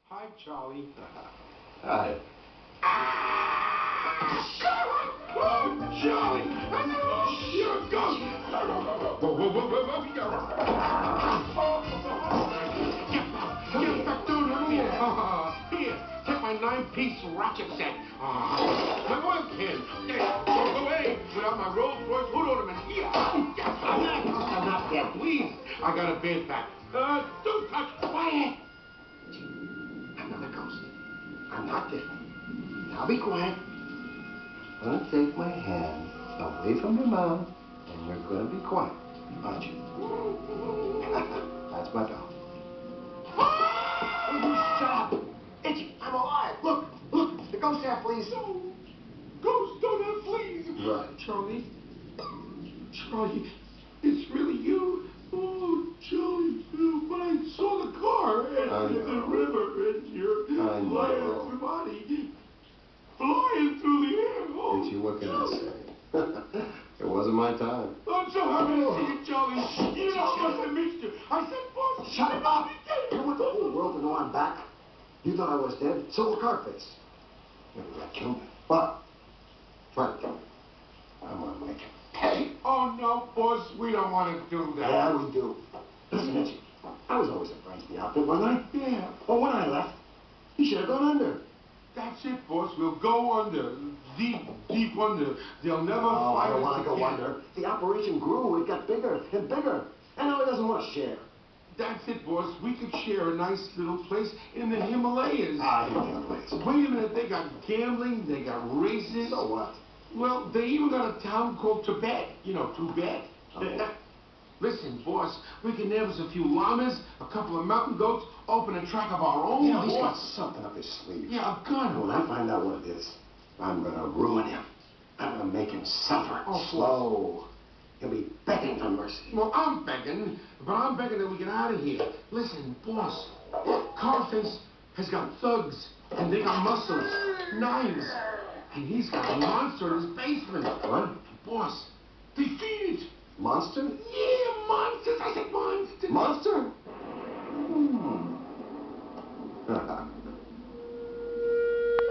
Hi, Charlie. Hi. Charlie! You're a ghost! Get back, don't hurt me! Here, take my 9-piece rocket set. My oil can. Go away without my Rolls-Royce hood ornament. I'm not dead. Please, I got a bad back. Don't touch. Quiet. I'm not a ghost. I'm not dead. Now be quiet. I'm going to take my hand away from your mouth, and you're going to be quiet, aren't you? That's my dog. Shut up. Itchy, I'm alive. Look, the ghost have fleas. No, ghosts don't have fleas. Right. Charlie, it's really you. Oh, Charlie, when I saw the car and the river and your lion's body flying through the air. Oh, Itchy, what can I say? It wasn't my time. I'm so happy to see you, Charlie. You know how much I missed you. I said, boss, shut up. You want the whole world to know I'm back? You thought I was dead? So will Carface. Maybe I killed him. But try to kill him. I'm gonna make him pay. Oh, no, boss, we don't want to do that. Yeah, we do. Listen, Itchy, I was always a brains of the outfit, wasn't I? Yeah. Well, when I left, he should have gone under. That's it, boss. We'll go under. Deep under. They'll never find I don't us want to go again. under. The operation grew. It got bigger and bigger. And now he doesn't want to share. That's it, boss. We could share a nice little place in the Himalayas. I hate Himalayas. Wait a minute. They got gambling. They got races. So what? Well, they even got a town called Tibet. You know, Tibet. Oh. Listen, boss, we can nab us a few llamas, a couple of mountain goats, open a track of our own. You know, he's got something up his sleeve. Yeah, a gun. And when I find out what it is, I'm gonna ruin him. I'm gonna make him suffer. Oh, slow. He'll be begging for mercy. Well, I'm begging, but I'm begging that we get out of here. Listen, boss, Carface has got thugs, and they got muscles, knives, and he's got a monster in his basement. What? Boss, they feed it. Monster? Yeah, monsters. I said monsters. Monster? Hmm.